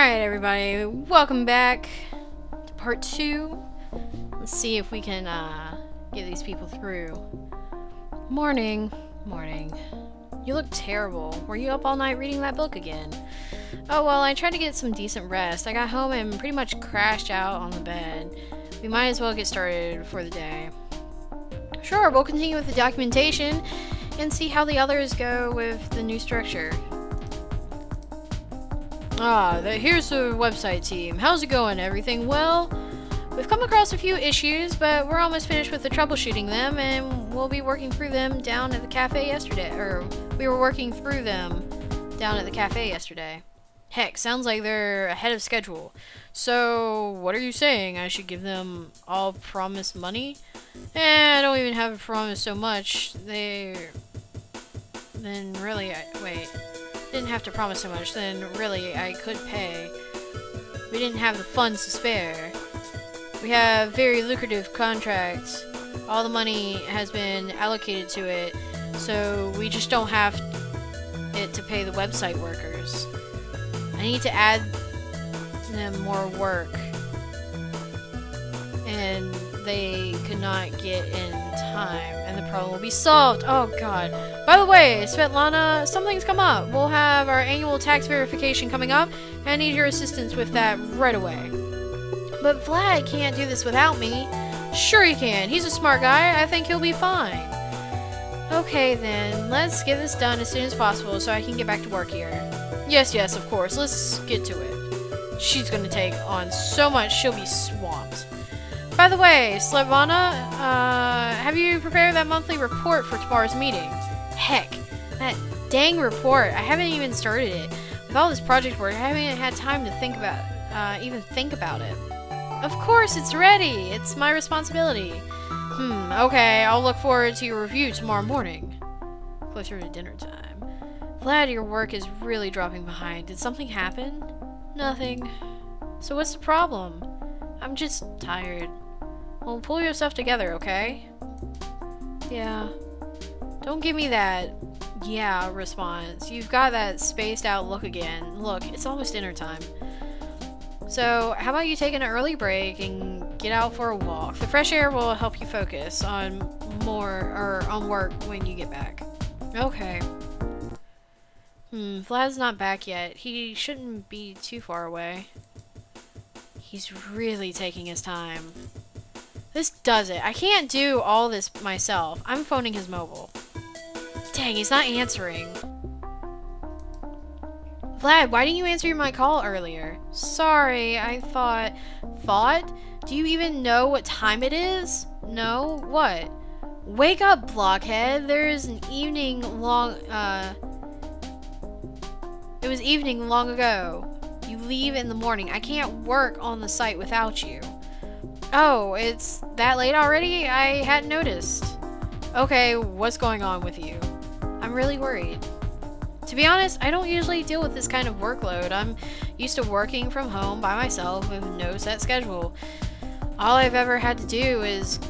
Alright everybody, welcome back to part 2. Let's see if we can get these people through. Morning. You look terrible. Were you up all night reading that book again? Oh well, I tried to get some decent rest. I got home and pretty much crashed out on the bed. We might as well get started for the day. Sure, we'll continue with the documentation and see how the others go with the new structure. Here's the website team. How's it going? Everything well? We've come across a few issues, but we're almost finished with the troubleshooting them, and we'll be working through them down at the cafe yesterday. We were working through them down at the cafe yesterday. Heck, sounds like they're ahead of schedule. So, what are you saying? I should give them all promised money? I don't even have promised so much. Didn't have to promise so much, then really I could pay. We didn't have the funds to spare. We have very lucrative contracts. All the money has been allocated to it, so we just don't have it to pay the website workers. I need to add them more work, and they could not get in time, and the problem will be solved. Oh god. By the way, Svetlana, something's come up. We'll have our annual tax verification coming up, and I need your assistance with that right away. But Vlad can't do this without me. Sure he can. He's a smart guy. I think he'll be fine. Okay then, let's get this done as soon as possible so I can get back to work here. Yes, of course. Let's get to it. She's gonna take on so much, she'll be swamped. By the way, Svetlana, have you prepared that monthly report for tomorrow's meeting? Heck, that dang report. I haven't even started it. With all this project work, I haven't even had time to think about it. Of course, it's ready. It's my responsibility. Okay, I'll look forward to your review tomorrow morning. Closer to dinner time. Vlad, your work is really dropping behind. Did something happen? Nothing. So what's the problem? I'm just tired. Well, pull yourself together, okay? Yeah. Don't give me that yeah response. You've got that spaced out look again. Look, it's almost dinner time. So, how about you take an early break and get out for a walk? The fresh air will help you focus on work when you get back. Okay. Vlad's not back yet. He shouldn't be too far away. He's really taking his time. This does it. I can't do all this myself. I'm phoning his mobile. Dang, he's not answering. Vlad, why didn't you answer my call earlier? Sorry, I thought... Thought? Do you even know what time it is? No? What? Wake up, blockhead. There is an evening long... It was evening long ago. You leave in the morning. I can't work on the site without you. Oh, it's that late already? I hadn't noticed. Okay, what's going on with you? I'm really worried. To be honest, I don't usually deal with this kind of workload. I'm used to working from home by myself with no set schedule. All I've ever had to do is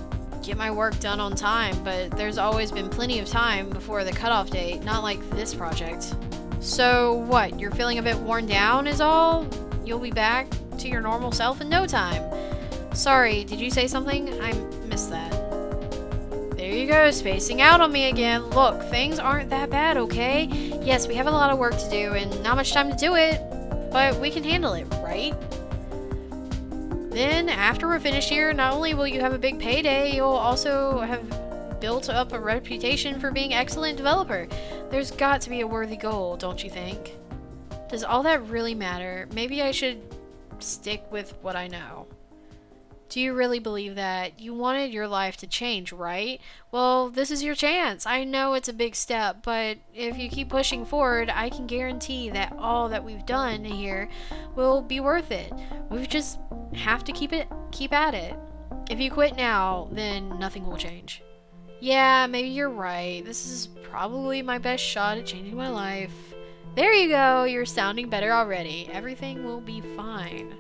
get my work done on time, but there's always been plenty of time before the cutoff date, not like this project. So what, you're feeling a bit worn down is all? You'll be back to your normal self in no time. Sorry, did you say something? I missed that. There you go, spacing out on me again. Look, things aren't that bad, okay? Yes, we have a lot of work to do and not much time to do it, but we can handle it, right? Then, after we're finished here, not only will you have a big payday, you'll also have built up a reputation for being an excellent developer. There's got to be a worthy goal, don't you think? Does all that really matter? Maybe I should stick with what I know. Do you really believe that? You wanted your life to change, right? Well, this is your chance. I know it's a big step, but if you keep pushing forward, I can guarantee that all that we've done here will be worth it. We just have to keep at it. If you quit now, then nothing will change. Yeah, maybe you're right. This is probably my best shot at changing my life. There you go. You're sounding better already. Everything will be fine.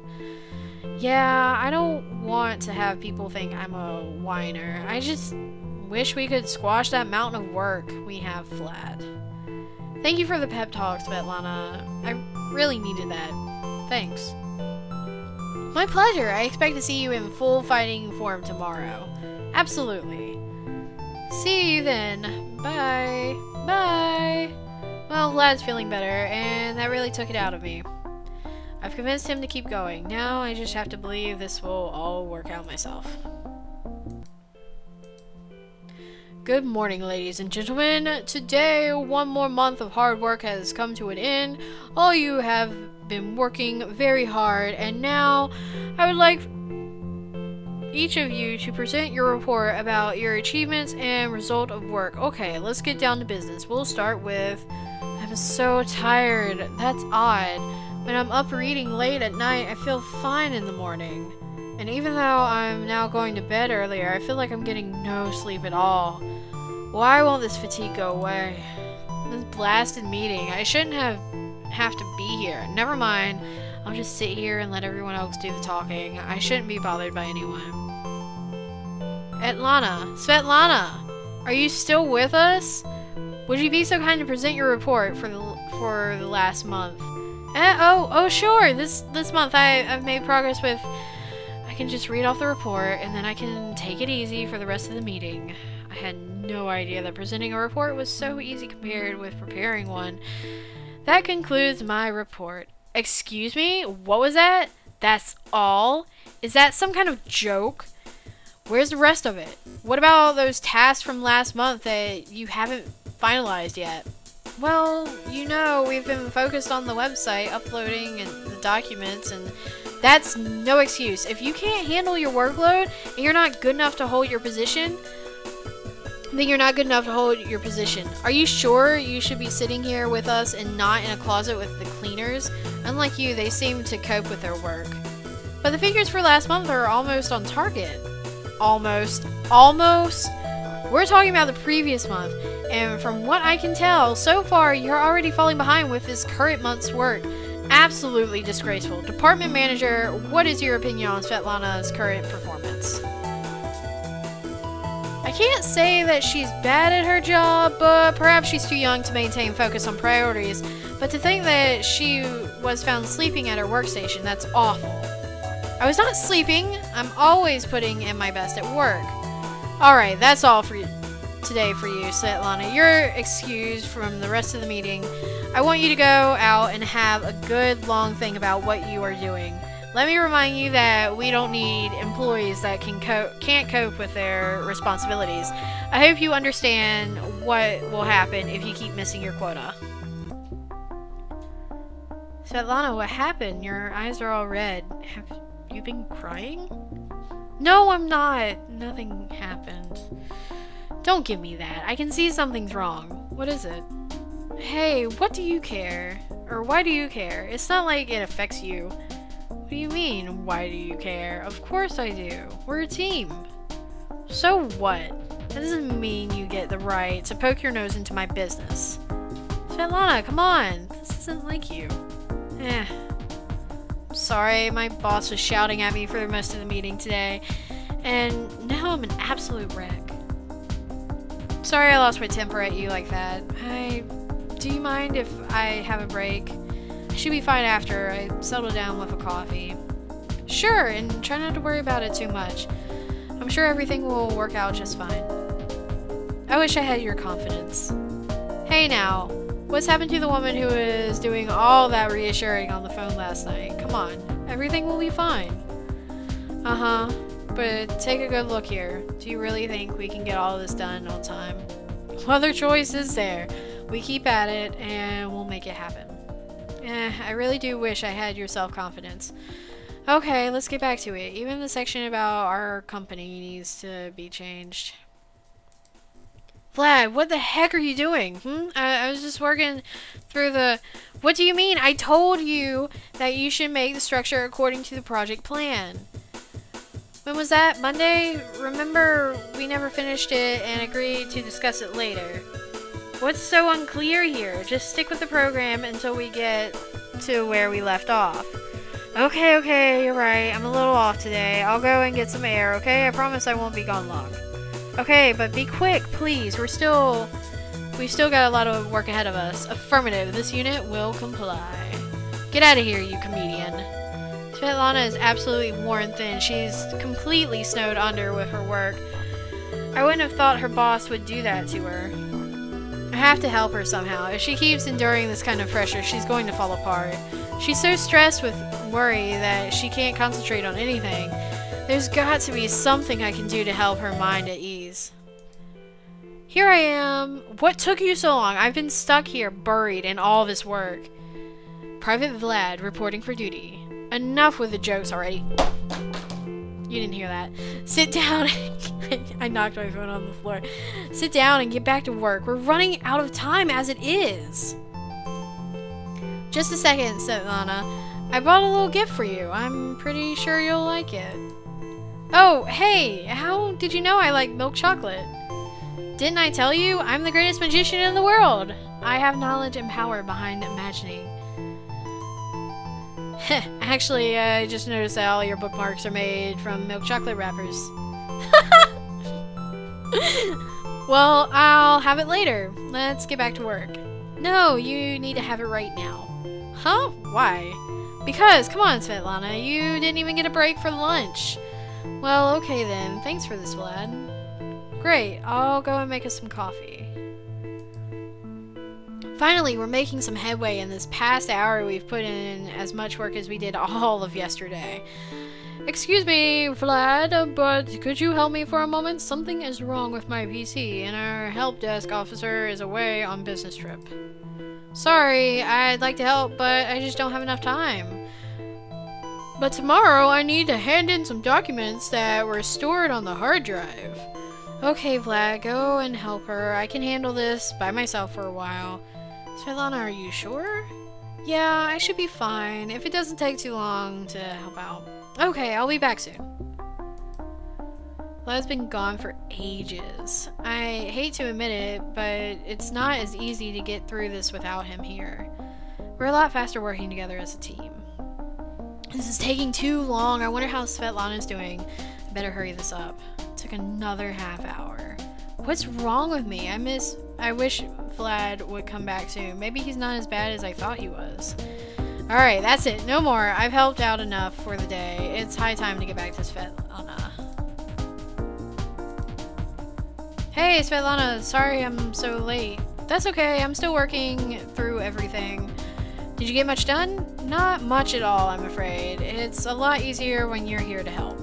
Yeah, I don't want to have people think I'm a whiner. I just wish we could squash that mountain of work we have, Vlad. Thank you for the pep talk, Svetlana. I really needed that. Thanks. My pleasure. I expect to see you in full fighting form tomorrow. Absolutely. See you then. Bye. Bye. Well, Vlad's feeling better, and that really took it out of me. I've convinced him to keep going. Now I just have to believe this will all work out myself. Good morning, ladies and gentlemen. Today, one more month of hard work has come to an end. All you have been working very hard, and now I would like each of you to present your report about your achievements and result of work. Okay, let's get down to business. We'll start with, I'm so tired. That's odd. When I'm up reading late at night, I feel fine in the morning. And even though I'm now going to bed earlier, I feel like I'm getting no sleep at all. Why won't this fatigue go away? This blasted meeting. I shouldn't have to be here. Never mind. I'll just sit here and let everyone else do the talking. I shouldn't be bothered by anyone. Svetlana, are you still with us? Would you be so kind to present your report for the last month? Oh, sure. This month I've made progress with. I can just read off the report and then I can take it easy for the rest of the meeting. I had no idea that presenting a report was so easy compared with preparing one. That concludes my report. Excuse me? What was that? That's all? Is that some kind of joke? Where's the rest of it? What about all those tasks from last month that you haven't finalized yet? Well, you know, we've been focused on the website, uploading and the documents, and that's no excuse. If you can't handle your workload and you're not good enough to hold your position, then you're not good enough to hold your position. Are you sure you should be sitting here with us and not in a closet with the cleaners? Unlike you, they seem to cope with their work. But the figures for last month are almost on target. Almost? We're talking about the previous month, and from what I can tell, so far you're already falling behind with this current month's work. Absolutely disgraceful. Department manager, what is your opinion on Svetlana's current performance? I can't say that she's bad at her job, but perhaps she's too young to maintain focus on priorities. But to think that she was found sleeping at her workstation, that's awful. I was not sleeping. I'm always putting in my best at work. Alright, that's all for today for you, Svetlana. You're excused from the rest of the meeting. I want you to go out and have a good long think about what you are doing. Let me remind you that we don't need employees that can't cope with their responsibilities. I hope you understand what will happen if you keep missing your quota. Svetlana, what happened? Your eyes are all red. Have you been crying? No, I'm not. Nothing happened. Don't give me that. I can see something's wrong. What is it? Hey, what do you care? Or why do you care? It's not like it affects you. What do you mean, why do you care? Of course I do. We're a team. So what? That doesn't mean you get the right to poke your nose into my business. Svetlana, come on. This isn't like you. I'm sorry, my boss was shouting at me for most of the meeting today, and now I'm an absolute wreck. Sorry I lost my temper at you like that. Do you mind if I have a break? I should be fine after I settle down with a coffee. Sure, and try not to worry about it too much. I'm sure everything will work out just fine. I wish I had your confidence. Hey now, what's happened to the woman who was doing all that reassuring on the phone last night? Come on, everything will be fine. Uh-huh, but take a good look here. Do you really think we can get all this done on time? What other choice is there? We keep at it, and we'll make it happen. I really do wish I had your self-confidence. Okay, let's get back to it. Even the section about our company needs to be changed. Vlad, what the heck are you doing? I was just working through the... What do you mean? I told you that you should make the structure according to the project plan. When was that? Monday? Remember, we never finished it and agreed to discuss it later. What's so unclear here? Just stick with the program until we get to where we left off. Okay, you're right. I'm a little off today. I'll go and get some air, okay? I promise I won't be gone long. Okay, but be quick, please. We've still got a lot of work ahead of us. Affirmative. This unit will comply. Get out of here, you comedian. Svetlana is absolutely worn thin. She's completely snowed under with her work. I wouldn't have thought her boss would do that to her. I have to help her somehow. If she keeps enduring this kind of pressure, she's going to fall apart. She's so stressed with worry that she can't concentrate on anything. There's got to be something I can do to help her mind at ease. Here I am. What took you so long? I've been stuck here, buried in all this work. Private Vlad reporting for duty. Enough with the jokes already. You didn't hear that. Sit down. I knocked my phone on the floor. Sit down and get back to work. We're running out of time as it is. Just a second, Svetlana. I bought a little gift for you. I'm pretty sure you'll like it. Oh, hey, how did you know I like milk chocolate? Didn't I tell you? I'm the greatest magician in the world. I have knowledge and power behind imagining. Actually, I just noticed that all your bookmarks are made from milk chocolate wrappers. Well, I'll have it later. Let's get back to work. No, you need to have it right now. Huh? Why? Because, come on, Svetlana, you didn't even get a break for lunch. Well, okay then. Thanks for this, Vlad. Great, I'll go and make us some coffee. Finally, we're making some headway. In this past hour, we've put in as much work as we did all of yesterday. Excuse me, Vlad, but could you help me for a moment? Something is wrong with my PC, and our help desk officer is away on business trip. Sorry, I'd like to help, but I just don't have enough time. But tomorrow, I need to hand in some documents that were stored on the hard drive. Okay, Vlad, go and help her. I can handle this by myself for a while. Svetlana, are you sure? Yeah, I should be fine, if it doesn't take too long to help out. Okay, I'll be back soon. Vlad's been gone for ages. I hate to admit it, but it's not as easy to get through this without him here. We're a lot faster working together as a team. This is taking too long. I wonder how Svetlana's doing. I better hurry this up. It took another half hour. What's wrong with me? I wish Vlad would come back soon. Maybe he's not as bad as I thought he was. Alright, that's it. No more. I've helped out enough for the day. It's high time to get back to Svetlana. Hey, Svetlana. Sorry I'm so late. That's okay. I'm still working through everything. Did you get much done? Not much at all, I'm afraid. It's a lot easier when you're here to help.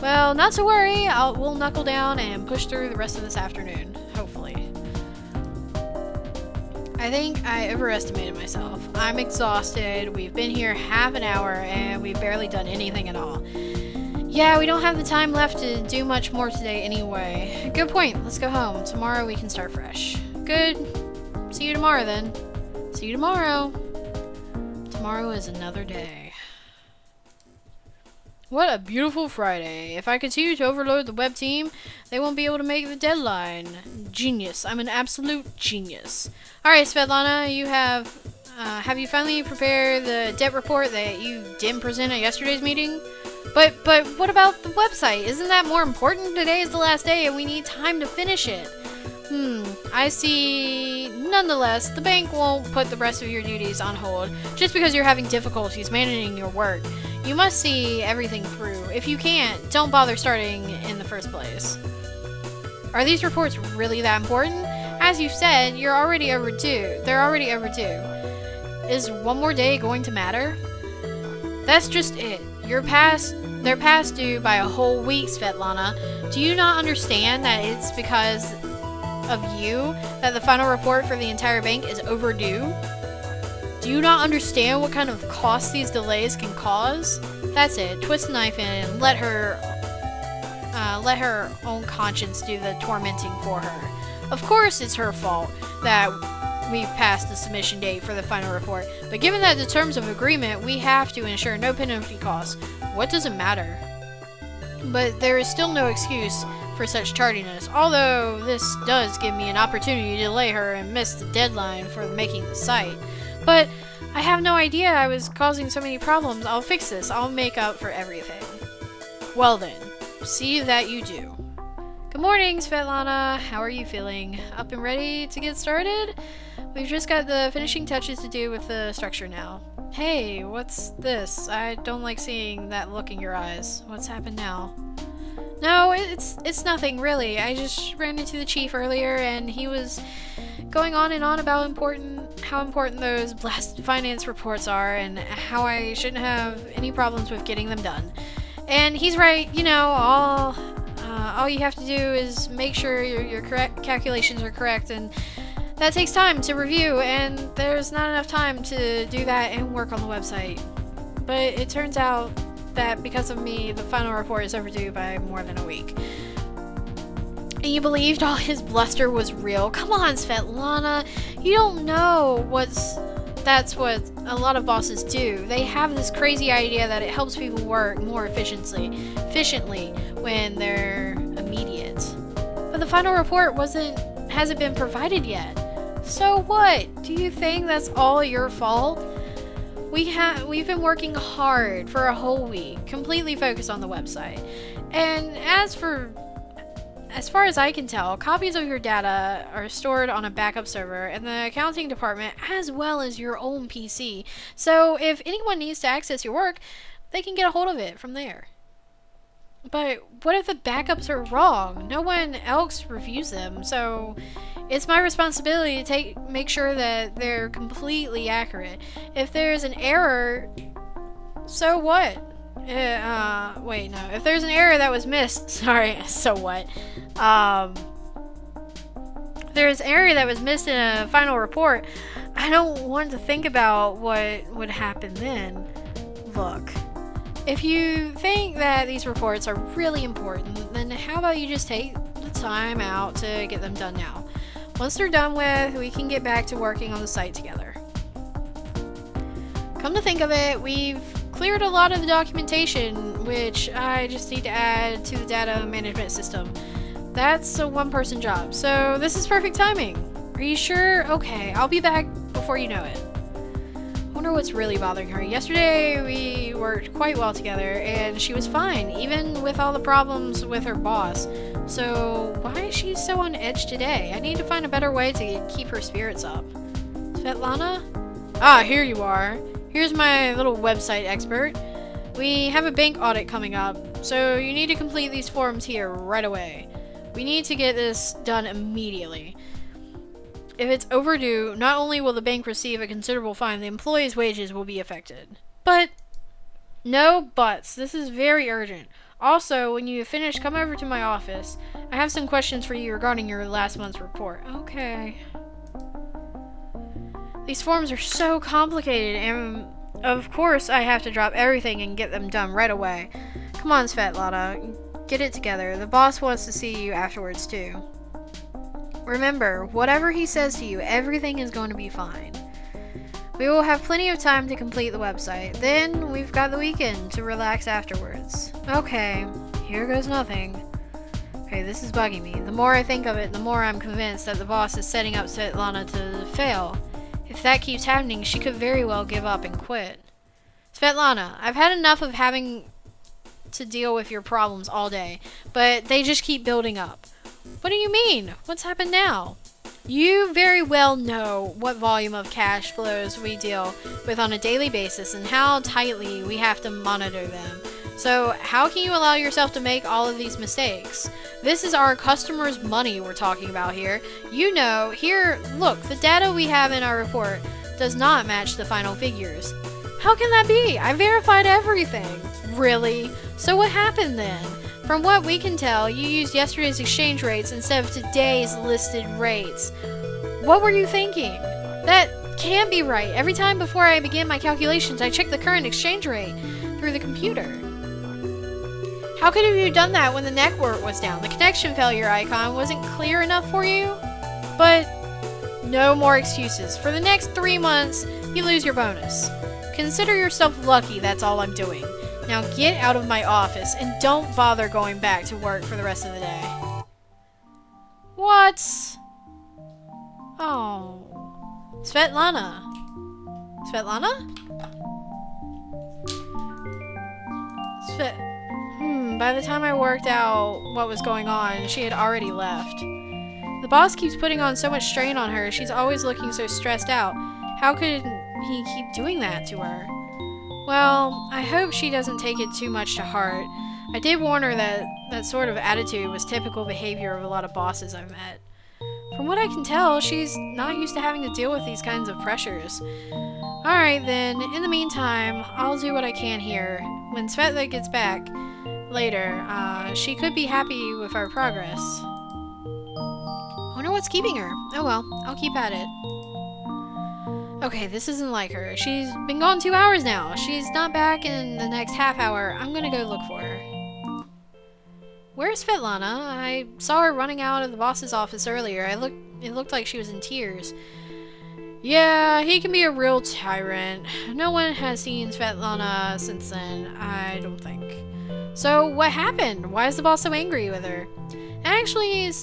Well, not to worry. We'll knuckle down and push through the rest of this afternoon. Hopefully. I think I overestimated myself. I'm exhausted. We've been here half an hour and we've barely done anything at all. Yeah, we don't have the time left to do much more today anyway. Good point. Let's go home. Tomorrow we can start fresh. Good. See you tomorrow then. See you tomorrow. Tomorrow is another day. What a beautiful Friday. If I continue to overload the web team, they won't be able to make the deadline. Genius. I'm an absolute genius. Alright, Svetlana, you have you finally prepared the debt report that you didn't present at yesterday's meeting? But what about the website? Isn't that more important? Today is the last day and we need time to finish it. I see. Nonetheless, the bank won't put the rest of your duties on hold just because you're having difficulties managing your work. You must see everything through. If you can't, don't bother starting in the first place. Are these reports really that important? As you said, you're already overdue. They're already overdue. Is one more day going to matter? That's just it. They're past due by a whole week, Svetlana. Do you not understand that it's because of you that the final report for the entire bank is overdue? Do you not understand what kind of costs these delays can cause? That's it. Twist the knife in and let her own conscience do the tormenting for her. Of course it's her fault that we've passed the submission date for the final report, but given that the terms of agreement, we have to ensure no penalty costs. What does it matter? But there is still no excuse for such tardiness, although this does give me an opportunity to delay her and miss the deadline for making the site. But I have no idea I was causing so many problems. I'll fix this. I'll make up for everything. Well then, see that you do. Good morning, Svetlana. How are you feeling? Up and ready to get started? We've just got the finishing touches to do with the structure now. Hey, what's this? I don't like seeing that look in your eyes. What's happened now? No, it's nothing, really. I just ran into the chief earlier, and he was going on and on about how important those blasted finance reports are, and how I shouldn't have any problems with getting them done. And he's right, you know, all you have to do is make sure your correct calculations are correct, and that takes time to review, and there's not enough time to do that and work on the website. But it turns out that because of me, the final report is overdue by more than a week. And you believed all his bluster was real? Come on, Svetlana. You don't know that's what a lot of bosses do. They have this crazy idea that it helps people work more efficiently when they're immediate. But the final report hasn't been provided yet. So what? Do you think that's all your fault? We've been working hard for a whole week, completely focused on the website. And as far as I can tell, copies of your data are stored on a backup server in the accounting department as well as your own PC. So if anyone needs to access your work, they can get a hold of it from there. But what if the backups are wrong? No one else reviews them, so it's my responsibility to make sure that they're completely accurate. If there's an error, so what? Wait, no. If there's an error that was missed, sorry, so what? There's an error that was missed in a final report. I don't want to think about what would happen then. Look, if you think that these reports are really important, then how about you just take the time out to get them done now? Once they're done with, we can get back to working on the site together. Come to think of it, we've cleared a lot of the documentation, which I just need to add to the data management system. That's a one-person job, so this is perfect timing. Are you sure? Okay, I'll be back before you know it. I wonder what's really bothering her. Yesterday, we worked quite well together, and she was fine, even with all the problems with her boss. So why is she so on edge today? I need to find a better way to keep her spirits up. Svetlana? Ah, here you are. Here's my little website expert. We have a bank audit coming up, so you need to complete these forms here right away. We need to get this done immediately. If it's overdue, not only will the bank receive a considerable fine, the employee's wages will be affected. But, no buts. This is very urgent. Also, when you finish, come over to my office. I have some questions for you regarding your last month's report. Okay. These forms are so complicated, and of course I have to drop everything and get them done right away. Come on, Svetlana. Get it together. The boss wants to see you afterwards, too. Remember, whatever he says to you, everything is going to be fine. We will have plenty of time to complete the website. Then, we've got the weekend to relax afterwards. Okay, here goes nothing. Okay, this is bugging me. The more I think of it, the more I'm convinced that the boss is setting up Svetlana to fail. If that keeps happening, she could very well give up and quit. Svetlana, I've had enough of having to deal with your problems all day, but they just keep building up. What do you mean? What's happened now? You very well know what volume of cash flows we deal with on a daily basis and how tightly we have to monitor them. So how can you allow yourself to make all of these mistakes? This is our customers' money we're talking about here. You know, here, look, the data we have in our report does not match the final figures. How can that be? I verified everything. Really? So what happened then? From what we can tell, you used yesterday's exchange rates instead of today's listed rates. What were you thinking? That can't be right. Every time before I begin my calculations, I check the current exchange rate through the computer. How could you have done that when the network was down? The connection failure icon wasn't clear enough for you? But no more excuses. For the next 3 months, you lose your bonus. Consider yourself lucky, that's all I'm doing. Now get out of my office and don't bother going back to work for the rest of the day. What? Oh. Svetlana. Svetlana? By the time I worked out what was going on, she had already left. The boss keeps putting on so much strain on her. She's always looking so stressed out. How could he keep doing that to her? Well, I hope she doesn't take it too much to heart. I did warn her that that sort of attitude was typical behavior of a lot of bosses I've met. From what I can tell, she's not used to having to deal with these kinds of pressures. Alright then, in the meantime, I'll do what I can here. When Svetla gets back later, she could be happy with our progress. I wonder what's keeping her. Oh well, I'll keep at it. Okay, this isn't like her. She's been gone 2 hours now. She's not back in the next half hour. I'm gonna go look for her. Where's Svetlana? I saw her running out of the boss's office earlier. It looked like she was in tears. Yeah, he can be a real tyrant. No one has seen Svetlana since then, I don't think. So, what happened? Why is the boss so angry with her? Actually,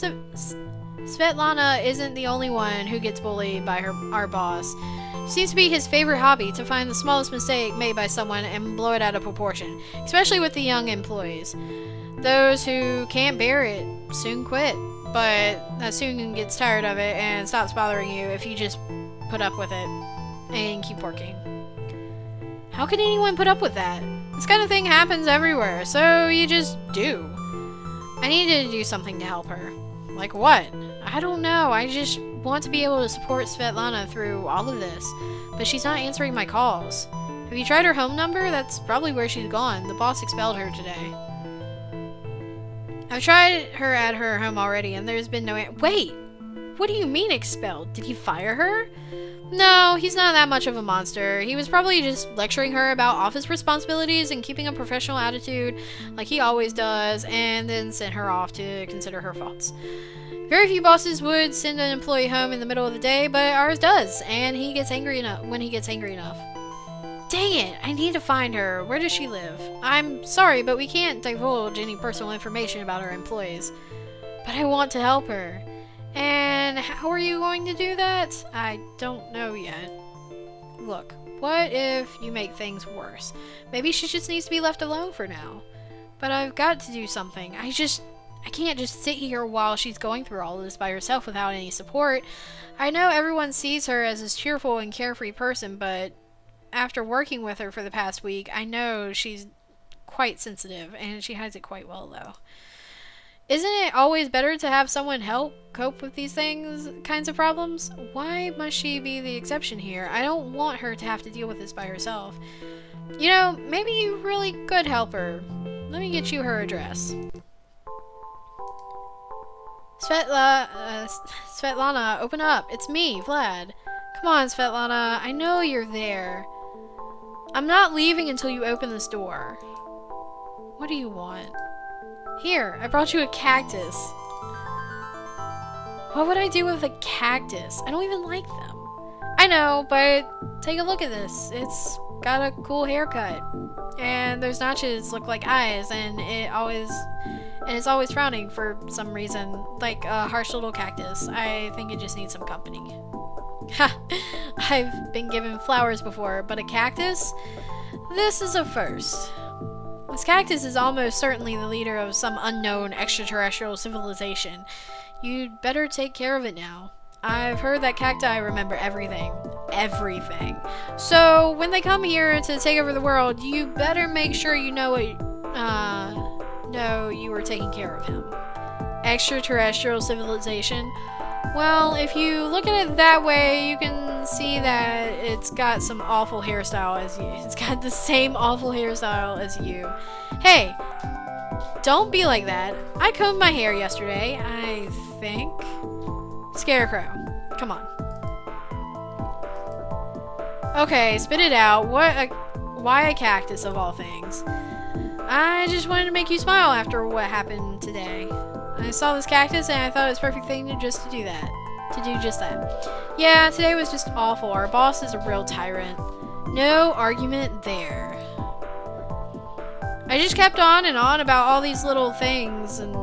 Svetlana isn't the only one who gets bullied by our boss. It seems to be his favorite hobby to find the smallest mistake made by someone and blow it out of proportion, especially with the young employees. Those who can't bear it soon quit, but that soon gets tired of it and stops bothering you if you just put up with it and keep working. How can anyone put up with that? This kind of thing happens everywhere, so you just do. I needed to do something to help her. Like what? I don't know. I just want to be able to support Svetlana through all of this, but she's not answering my calls. Have you tried her home number? That's probably where she's gone. The boss expelled her today. I've tried her at her home already, and there's been no Wait! What do you mean expelled? Did he fire her? No, he's not that much of a monster. He was probably just lecturing her about office responsibilities and keeping a professional attitude like he always does, and then sent her off to consider her faults. Very few bosses would send an employee home in the middle of the day, but ours does, and he gets angry enough when he gets angry enough. Dang it, I need to find her. Where does she live? I'm sorry, but we can't divulge any personal information about our employees. But I want to help her. And how are you going to do that? I don't know yet. Look, what if you make things worse? Maybe she just needs to be left alone for now. But I've got to do something. I can't just sit here while she's going through all this by herself without any support. I know everyone sees her as this cheerful and carefree person, but after working with her for the past week, I know she's quite sensitive, and she hides it quite well, though. Isn't it always better to have someone help cope with these kinds of problems? Why must she be the exception here? I don't want her to have to deal with this by herself. You know, maybe you really could help her. Let me get you her address. Svetlana, open up. It's me, Vlad. Come on, Svetlana. I know you're there. I'm not leaving until you open this door. What do you want? Here, I brought you a cactus. What would I do with a cactus? I don't even like them. I know, but take a look at this. It's got a cool haircut. And those notches look like eyes, and it's always frowning for some reason, like a harsh little cactus. I think it just needs some company. Ha! I've been given flowers before, but a cactus? This is a first. This cactus is almost certainly the leader of some unknown extraterrestrial civilization. You'd better take care of it now. I've heard that cacti remember everything. Everything. So, when they come here to take over the world, you better make sure you know you were taking care of him. Extraterrestrial civilization? Well, if you look at it that way, you can see that it's got some awful hairstyle as you. It's got the same awful hairstyle as you. Hey, don't be like that. I combed my hair yesterday, I think. Scarecrow, come on. Okay, spit it out. Why a cactus of all things? I just wanted to make you smile after what happened today. I saw this cactus and I thought it was a perfect thing to do just that. Yeah, today was just awful. Our boss is a real tyrant. No argument there. I just kept on and on about all these little things and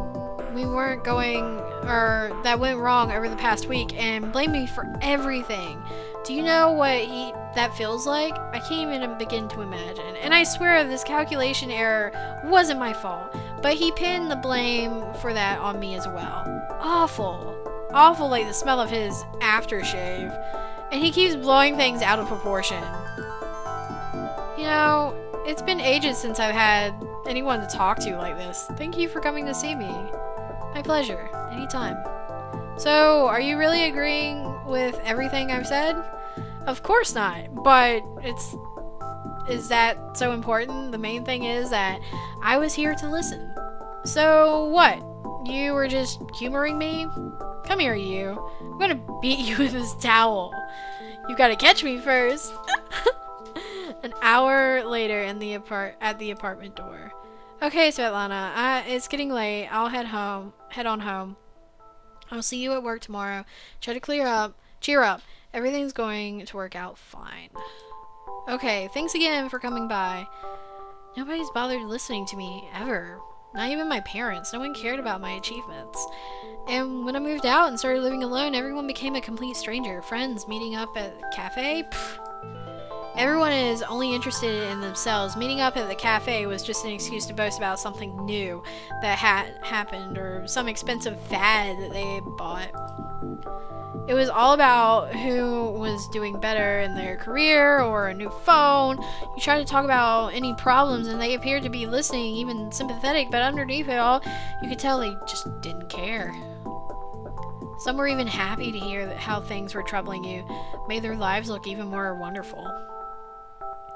that went wrong over the past week and blamed me for everything. Do you know what that feels like? I can't even begin to imagine. And I swear this calculation error wasn't my fault, but he pinned the blame for that on me as well. Awful. Awful, like the smell of his aftershave. And he keeps blowing things out of proportion. You know, it's been ages since I've had anyone to talk to like this. Thank you for coming to see me. My pleasure. Anytime. So, are you really agreeing with everything I've said? Of course not, but is that so important? The main thing is that I was here to listen. So, what? You were just humoring me? Come here, you. I'm gonna beat you with this towel. You've gotta catch me first. An hour later at the apartment door. Okay, Svetlana, it's getting late. I'll head on home. I'll see you at work tomorrow. Try to cheer up. Everything's going to work out fine. Okay, thanks again for coming by. Nobody's bothered listening to me, ever. Not even my parents. No one cared about my achievements. And when I moved out and started living alone, everyone became a complete stranger. Friends meeting up at the cafe? Pfft. Everyone is only interested in themselves. Meeting up at the cafe was just an excuse to boast about something new that had happened or some expensive fad that they bought. It was all about who was doing better in their career or a new phone. You tried to talk about any problems and they appeared to be listening, even sympathetic, but underneath it all, you could tell they just didn't care. Some were even happy to hear that how things were troubling you, made their lives look even more wonderful.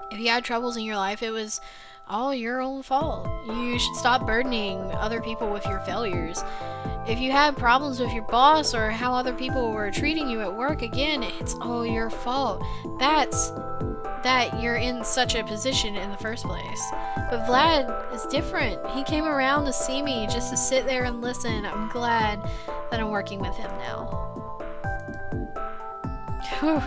If you had troubles in your life, it was all your own fault. You should stop burdening other people with your failures. If you had problems with your boss or how other people were treating you at work, again, it's all your fault. That's that you're in such a position in the first place. But Vlad is different. He came around to see me just to sit there and listen. I'm glad that I'm working with him now. Whew.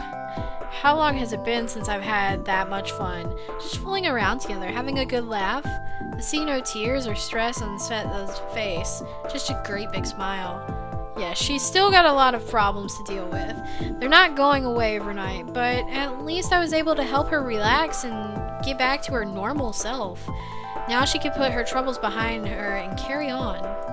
How long has it been since I've had that much fun? Just fooling around together, having a good laugh. To see no tears or stress on Svetla's face. Just a great big smile. Yeah, she's still got a lot of problems to deal with. They're not going away overnight, but at least I was able to help her relax and get back to her normal self. Now she can put her troubles behind her and carry on.